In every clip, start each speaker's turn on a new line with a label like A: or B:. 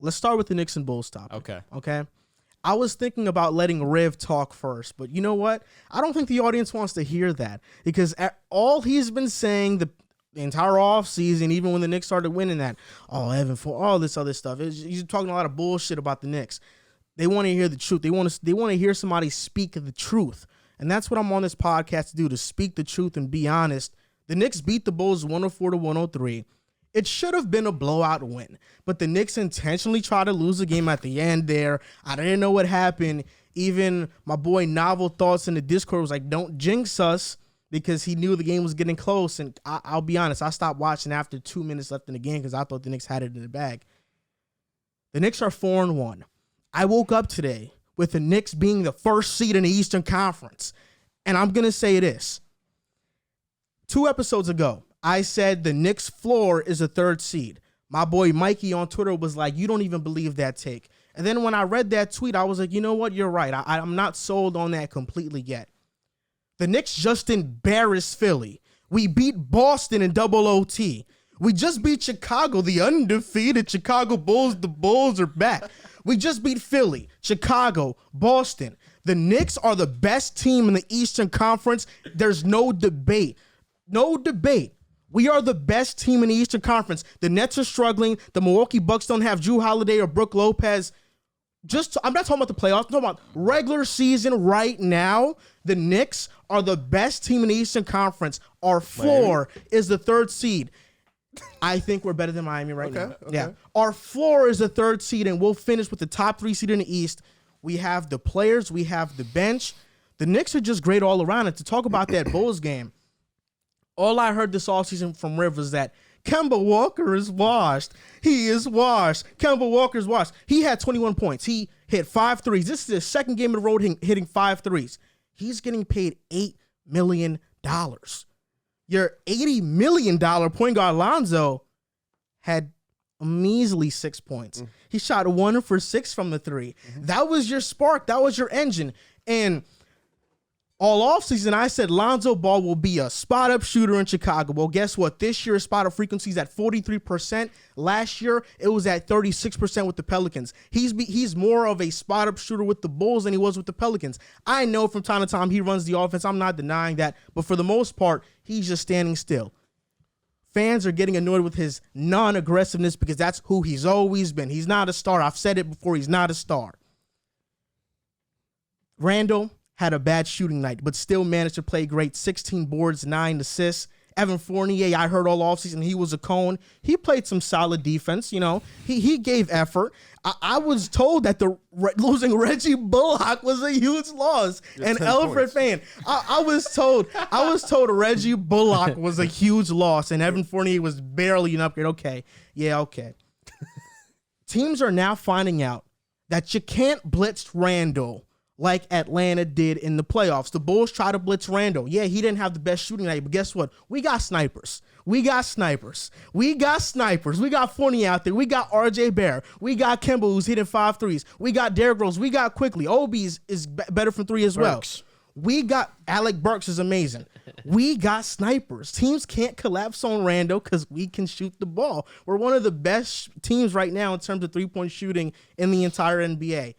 A: let's start with the Knicks and Bulls topic.
B: Okay.
A: I was thinking about letting Riv talk first, but you know what? I don't think the audience wants to hear that because all he's been saying the entire offseason, even when the Knicks started winning that, Evan for all this other stuff, he's talking a lot of bullshit about the Knicks. They want to hear the truth. They want to hear somebody speak the truth. And that's what I'm on this podcast to do, to speak the truth and be honest. The Knicks beat the Bulls 104-103. It should have been a blowout win, but the Knicks intentionally tried to lose the game at the end there. I didn't know what happened. Even my boy Novel Thoughts in the Discord was like, don't jinx us, because he knew the game was getting close. And I'll be honest, I stopped watching after 2 minutes left in the game because I thought the Knicks had it in the bag. The Knicks are 4-1. I woke up today with the Knicks being the first seed in the Eastern Conference. And I'm going to say this. 2 episodes ago, I said the Knicks floor is a 3rd seed. My boy Mikey on Twitter was like, you don't even believe that take. And then when I read that tweet, I was like, you know what? You're right. I'm not sold on that completely yet. The Knicks just embarrassed Philly. We beat Boston in double OT. We just beat Chicago, the undefeated Chicago Bulls. The Bulls are back. We just beat Philly, Chicago, Boston. The Knicks are the best team in the Eastern Conference. There's no debate. No debate. We are the best team in the Eastern Conference. The Nets are struggling. The Milwaukee Bucks don't have Jrue Holiday or Brook Lopez. I'm not talking about the playoffs. I'm talking about regular season right now. The Knicks are the best team in the Eastern Conference. Our floor is the 3rd seed. I think we're better than Miami right now.
C: Okay.
A: Yeah. Our floor is the 3rd seed, and we'll finish with the top 3 seed in the East. We have the players. We have the bench. The Knicks are just great all around. And to talk about that Bulls game, all I heard this offseason from Riv was that Kemba Walker is washed. He is washed. Kemba Walker's washed. He had 21 points. He hit 5 threes. This is his 2nd game in a row hitting 5 threes. He's getting paid $8 million. Your $80 million point guard Lonzo had a measly 6 points. He shot 1 for 6 from the 3. That was your spark. That was your engine. And all offseason, I said Lonzo Ball will be a spot-up shooter in Chicago. Well, guess what? This year, spot-up frequency is at 43%. Last year, it was at 36% with the Pelicans. He's more of a spot-up shooter with the Bulls than he was with the Pelicans. I know from time to time he runs the offense. I'm not denying that. But for the most part, he's just standing still. Fans are getting annoyed with his non-aggressiveness because that's who he's always been. He's not a star. I've said it before. He's not a star. Randall had a bad shooting night, but still managed to play great. 16 boards, 9 assists. Evan Fournier, I heard all offseason he was a cone. He played some solid defense. You know, he gave effort. I was told that losing Reggie Bullock was a huge loss. An Alfred fan. I was told Reggie Bullock was a huge loss, and Evan Fournier was barely an upgrade. Okay, yeah, okay. Teams are now finding out that you can't blitz Randall like Atlanta did in the playoffs. The Bulls tried to blitz Randall. Yeah, he didn't have the best shooting night, but guess what? We got snipers. We got snipers. We got Fournier out there. We got RJ Barrett. We got Kemba, who's hitting 5 threes. We got Derrick Rose. We got Quickly. Obi is better from 3 as well. We got Alec Burks is amazing. We got snipers. Teams can't collapse on Randall because we can shoot the ball. We're one of the best teams right now in terms of 3-point shooting in the entire NBA.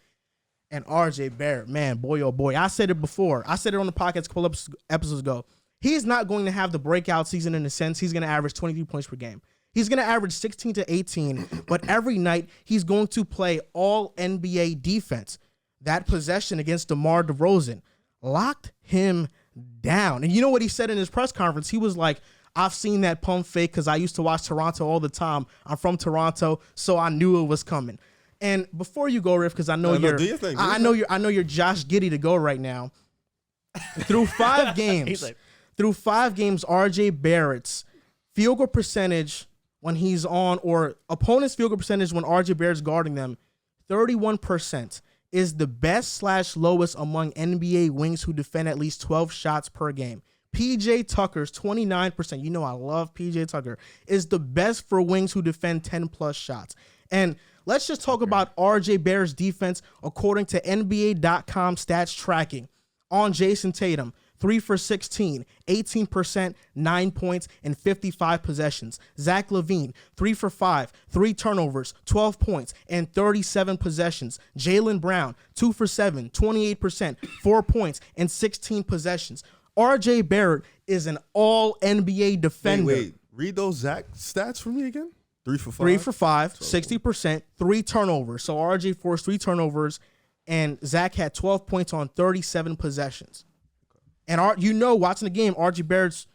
A: And RJ Barrett, man, boy, oh boy. I said it before. I said it on the podcast a couple episodes ago. He's not going to have the breakout season in the sense he's going to average 23 points per game. He's going to average 16 to 18, but every night he's going to play all NBA defense. That possession against DeMar DeRozan locked him down. And you know what he said in his press conference? He was like, I've seen that pump fake because I used to watch Toronto all the time. I'm from Toronto, so I knew it was coming. And before you go, Riff, because I know you're Josh Giddey to go right now. Through 5 games, RJ Barrett's field goal percentage when he's on, or opponent's field goal percentage when RJ Barrett's guarding them, 31% is the best/lowest among NBA wings who defend at least 12 shots per game. PJ Tucker's 29%, you know I love PJ Tucker, is the best for wings who defend 10 plus shots. And let's just talk about RJ Barrett's defense according to NBA.com stats tracking. On Jason Tatum, 3 for 16, 18%, 9 points, and 55 possessions. Zach LaVine, 3 for 5, 3 turnovers, 12 points, and 37 possessions. Jaylen Brown, 2 for 7, 28%, 4 points, and 16 possessions. RJ Barrett is an all-NBA defender.
B: Wait. Read those Zach stats for me again. 3 for 5?
A: 3 for 5, 60%, 3 turnovers. So RJ forced 3 turnovers, and Zach had 12 points on 37 possessions. And watching the game, RJ Barrett's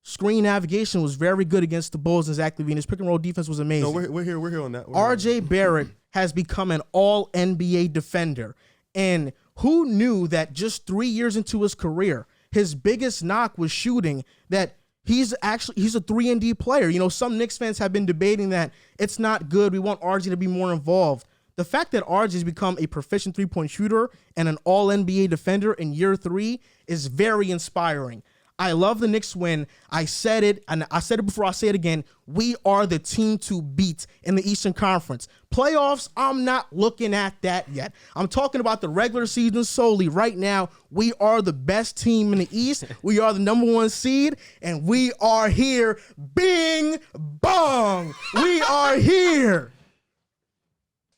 A: screen navigation was very good against the Bulls and Zach LaVine. His pick and roll defense was amazing.
B: No, we're here on that.
A: RJ Barrett has become an all-NBA defender. And who knew that just 3 years into his career, his biggest knock was shooting, that he's a 3-and-D player. You know, some Knicks fans have been debating that it's not good. We want RJ to be more involved. The fact that RJ has become a proficient three-point shooter and an all-NBA defender in year 3 is very inspiring. I love the Knicks win. I said it, and I said it before, I say it again. We are the team to beat in the Eastern Conference. Playoffs, I'm not looking at that yet. I'm talking about the regular season solely. Right now, we are the best team in the East. We are the number 1 seed, and we are here. Bing, bong. We are here.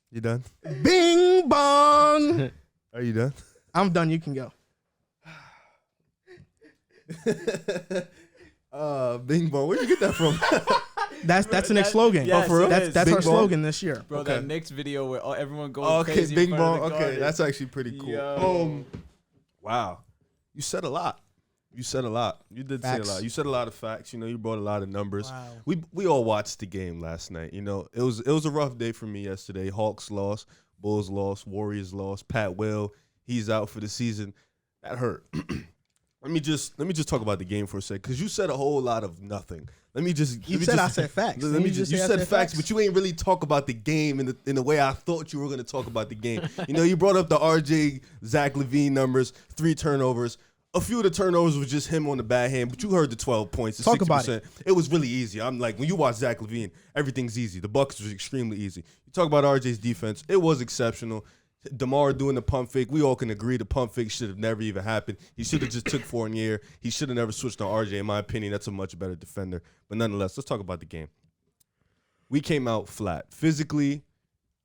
B: You done?
A: Bing, bong.
B: Are you done?
A: I'm done. You can go.
B: Bing bong. Where'd you get that from?
A: That's the Knicks slogan.
C: Yes,
A: For real?
C: it is.
A: That's
B: Bing
A: our
B: bong?
A: slogan this year.
C: Bro,
B: Okay.
C: that Knicks video where everyone goes crazy.
B: Bing
C: in front
B: bong.
C: of the
B: Okay,
C: garden.
B: that's actually pretty cool.
C: Yo.
B: Wow. You said a lot. You did
A: Facts.
B: say a lot. You said a lot of facts. You know, you brought a lot of numbers.
A: Wow.
B: We all watched the game last night. You know, it was a rough day for me yesterday. Hawks lost, Bulls lost, Warriors lost. Pat Will, he's out for the season. That hurt. Let me just talk about the game for a second, because you said a whole lot of nothing.
A: I said facts.
B: You said facts, but you ain't really talk about the game in the way I thought you were going to talk about the game. You know, you brought up the RJ, Zach LaVine numbers, 3 turnovers. A few of the turnovers was just him on the bad hand, but you heard the 12 points. The
A: Talk
B: 60%.
A: about it.
B: It was really easy. I'm like, when you watch Zach LaVine, everything's easy. The Bucks was extremely easy. You talk about RJ's defense. It was exceptional. DeMar doing the pump fake. We all can agree the pump fake should have never even happened. He should have just took Fournier. He should have never switched to RJ. In my opinion, that's a much better defender. But nonetheless, let's talk about the game. We came out flat. Physically,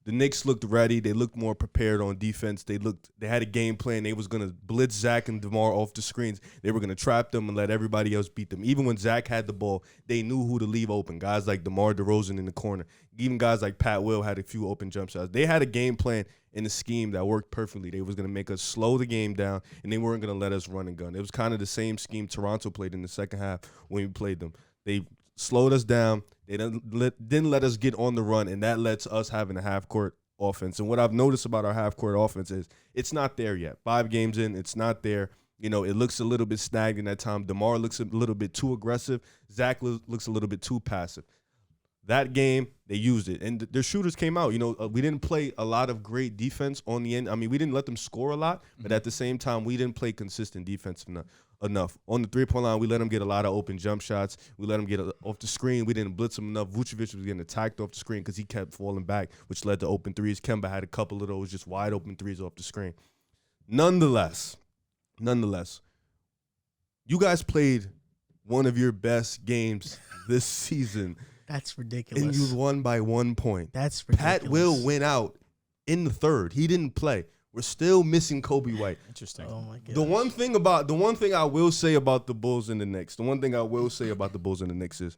B: the Knicks looked ready. They looked more prepared on defense. They had a game plan. They was going to blitz Zach and DeMar off the screens. They were going to trap them and let everybody else beat them. Even when Zach had the ball, they knew who to leave open. Guys like DeMar DeRozan in the corner. Even guys like Pat Will had a few open jump shots. They had a game plan in a scheme that worked perfectly. They was going to make us slow the game down, and they weren't going to let us run and gun. It was kind of the same scheme Toronto played in the second half when we played them. They slowed us down. They didn't let us get on the run, and that lets us having a half-court offense. And what I've noticed about our half-court offense is it's not there yet. 5 games in, it's not there. You know, it looks a little bit stagnant at times. DeMar looks a little bit too aggressive. Zach looks a little bit too passive. That game, they used it. And their shooters came out. You know, we didn't play a lot of great defense on the end. I mean, we didn't let them score a lot, but at the same time, we didn't play consistent defense enough. On the three-point line, we let them get a lot of open jump shots. We let them get off the screen. We didn't blitz them enough. Vucevic was getting attacked off the screen because he kept falling back, which led to open threes. Kemba had a couple of those just wide open threes off the screen. Nonetheless, you guys played one of your best games this season.
A: That's ridiculous.
B: And you won by 1 point.
A: That's ridiculous.
B: Pat Will went out in the third. He didn't play. We're still missing Kobe White.
C: Interesting.
A: Oh my god.
B: The one thing I will say about the Bulls and the Knicks, is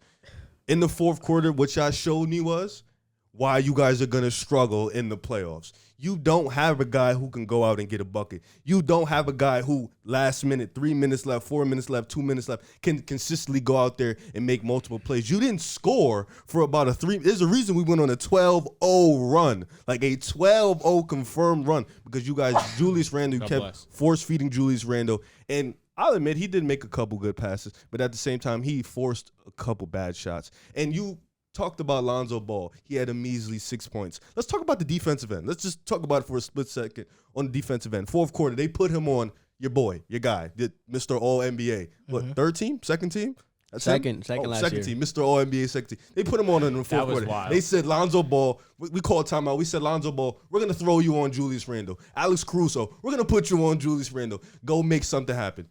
B: in the fourth quarter, what y'all showed me was why you guys are gonna struggle in the playoffs. You don't have a guy who can go out and get a bucket. You don't have a guy who last minute, 3 minutes left, 4 minutes left, 2 minutes left, can consistently go out there and make multiple plays. You didn't score for about There's a reason we went on a 12-0 run, like a 12-0 confirmed run, because you guys, Julius Randle, you kept force-feeding Julius Randle. And I'll admit, he did make a couple good passes, but at the same time, he forced a couple bad shots. And you talked about Lonzo Ball. He had a measly 6 points. Let's talk about the defensive end. Let's just talk about it for a split second on the defensive end. Fourth quarter, they put him on your boy, your guy, Mr. All-NBA. What, third team? Second team? That's
D: second last
B: second
D: year.
B: team, Mr. All-NBA second team. They put him on in the fourth quarter.
C: Wild.
B: They said, Lonzo Ball, we called timeout. We said, Lonzo Ball, we're going to throw you on Julius Randle. Alex Caruso, we're going to put you on Julius Randle. Go make something happen.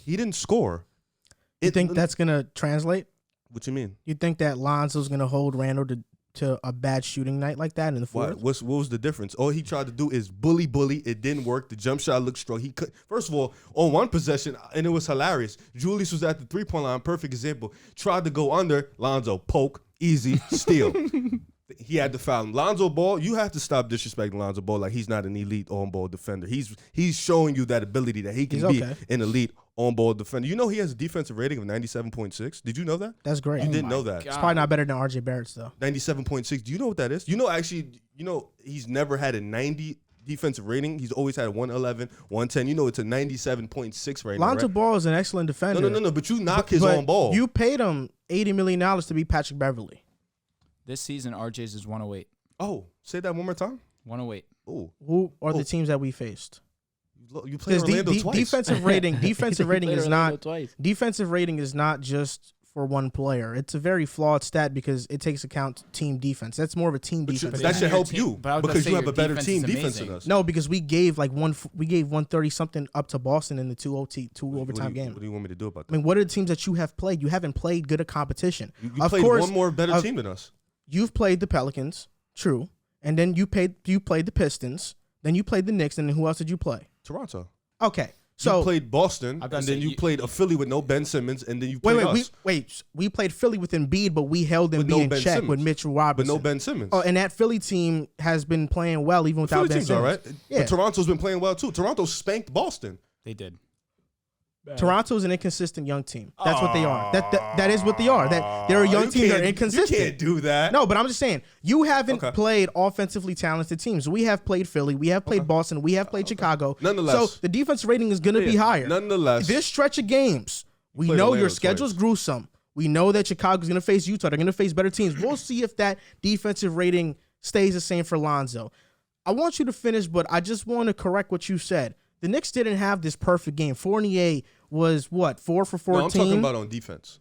B: He didn't score.
A: You think that's gonna translate?
B: What you mean?
A: You think that Lonzo's gonna hold Randall to a bad shooting night like that in the fourth?
B: What was the difference? All he tried to do is bully. It didn't work. The jump shot looked strong. He could. First of all, on one possession, and it was hilarious. Julius was at the 3-point line. Perfect example. Tried to go under. Lonzo poke. Easy steal. He had to foul him. Lonzo Ball, you have to stop disrespecting Lonzo Ball like he's not an elite on-ball defender. He's showing you that ability that he can be an elite on-ball defender. You know he has a defensive rating of 97.6. Did you know that?
A: That's great.
B: You didn't know that.
A: It's probably not better than RJ Barrett's though.
B: 97.6. Do you know what that is? You know he's never had a 90 defensive rating. He's always had a 111, 110. You know it's a 97.6 right now.
A: Lonzo Ball is an excellent defender.
B: No. But you knock his on ball.
A: You paid him $80 million to be Patrick Beverley.
C: This season, RJ's is 108.
B: Oh, say that one more time.
C: 108.
B: Oh,
A: who are the teams that we faced?
B: You played Orlando twice.
A: Defensive rating is not
D: twice.
A: defensive rating is not just for one player. It's a very flawed stat because it takes account team defense. That's more of a team defense.
B: That should help you
C: but
B: because you have a better team defense than us.
A: No, because we gave 130 something up to Boston in the two overtime game.
B: What do you want me to do about that?
A: I mean, what are the teams that you have played? You haven't played good at competition.
B: You played one more better team than us.
A: You've played the Pelicans, true, and then you played the Pistons. Then you played the Knicks, and then who else did you play?
B: Toronto.
A: Okay, so
B: you played Boston, and then you played a Philly with no Ben Simmons, and then you played us.
A: We played Philly with Embiid, but we held Embiid in check with Mitchell Robinson.
B: But no Ben Simmons.
A: Oh, and that Philly team has been playing well even without Ben Simmons.
B: All right.
A: Yeah.
B: But Toronto's been playing well too. Toronto spanked Boston.
C: They did.
A: Toronto's an inconsistent young team. That's what they are. That is what they are. That they're a young team. They're inconsistent.
B: You can't do that.
A: No, but I'm just saying you haven't played offensively talented teams. We have played Philly. We have played Boston. We have played Chicago.
B: Nonetheless,
A: so the defense rating is going to be higher.
B: Nonetheless,
A: this stretch of games, we know your schedule's gruesome. We know that Chicago's going to face Utah. They're going to face better teams. We'll see if that defensive rating stays the same for Lonzo. I want you to finish, but I just want to correct what you said. The Knicks didn't have this perfect game. Fournier was what, 4 for 14?
B: No, I'm talking about on defense.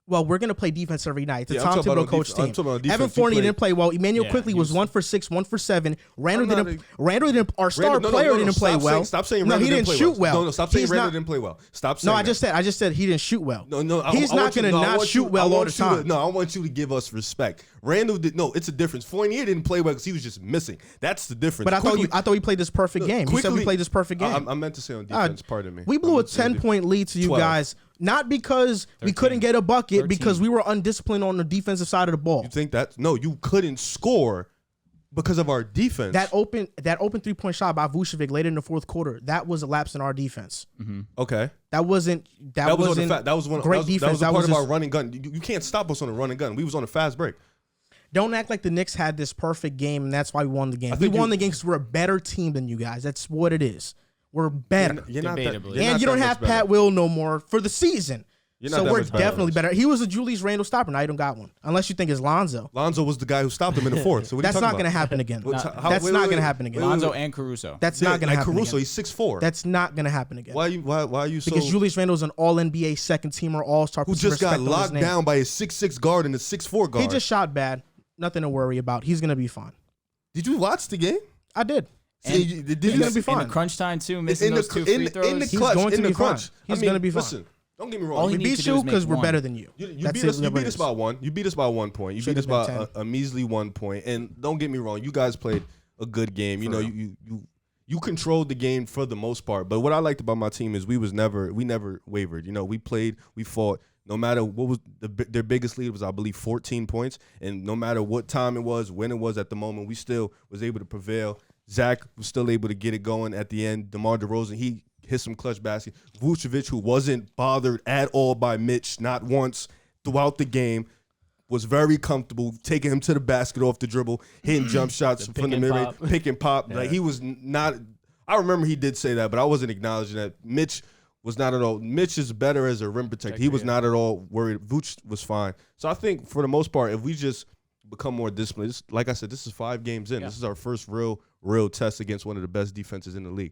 A: Well, we're going to play defense every night. It's a Tom Thibodeau coach team. Evan Fournier didn't play well. Emmanuel Quickly was 1 for 6, 1 for 7. Randall didn't. Our star player didn't play well.
B: Stop saying Randall
A: didn't shoot well.
B: No, stop saying Randall didn't play well. Stop saying.
A: No, I just said he didn't shoot well.
B: No.
A: He's not going to not shoot well all the time.
B: No, I want you to give us respect. Randall did. No, it's a difference. Fournier didn't play well because he was just missing. That's the difference.
A: But I thought he played this perfect game. You said we played this perfect game.
B: I meant to say on defense. Pardon me.
A: We blew a 10-point lead to you guys. Not because 13, we couldn't get a bucket, 13. Because we were undisciplined on the defensive side of the ball.
B: You think that? No, you couldn't score because of our defense.
A: That open 3-point shot by Vucevic late in the fourth quarter, that was a lapse in our defense.
B: Mm-hmm. Okay.
A: That wasn't great defense.
B: That was part of our running gun. You can't stop us on a running gun. We was on a fast break.
A: Don't act like the Knicks had this perfect game, and that's why we won the game. We won the game because we're a better team than you guys. That's what it is. We're better.
C: You're not
A: and you don't have Pat Will no more for the season. So we're definitely better. He was a Julius Randle stopper. Now you don't got one. Unless you think it's Lonzo.
B: Lonzo was the guy who stopped him in the fourth. So
A: that's not going to happen again. That's not going to happen again.
C: Lonzo and Caruso.
A: That's not going to happen
B: Caruso,
A: again.
B: He's 6'4".
A: That's not going to happen again.
B: Why are you so...
A: Because Julius Randle is an all-NBA second-teamer, all-star.
B: Who just got locked down by a 6'6" guard and a 6'4" guard.
A: He just shot bad. Nothing to worry about. He's going to be fine.
B: Did you watch the game?
A: I did.
C: He's going to be fine. In the crunch time, too, missing those 2 free throws.
A: He's going to be fine. He's going to be fine.
B: Listen, don't get me wrong.
A: We beat you because we're better than you.
B: You beat us by one. You beat us by 1 point. You beat us by a measly 1 point. And don't get me wrong. You guys played a good game. You know, you controlled the game for the most part. But what I liked about my team is we never wavered. You know, we played, we fought. No matter what was their biggest lead was, I believe, 14 points. And no matter what time it was, when it was at the moment, we still was able to prevail. Zach was still able to get it going at the end. DeMar DeRozan, he hit some clutch basket. Vucevic, who wasn't bothered at all by Mitch, not once throughout the game, was very comfortable taking him to the basket off the dribble, hitting jump shots from the mid-range, pick and pop. Yeah. Like he was not. I remember he did say that, but I wasn't acknowledging that. Mitch was not at all. Mitch is better as a rim protector. He was not at all worried. Vooch was fine. So I think for the most part, if we just become more disciplined, like I said, this is 5 games in. Yeah. This is our first real test against one of the best defenses in the league.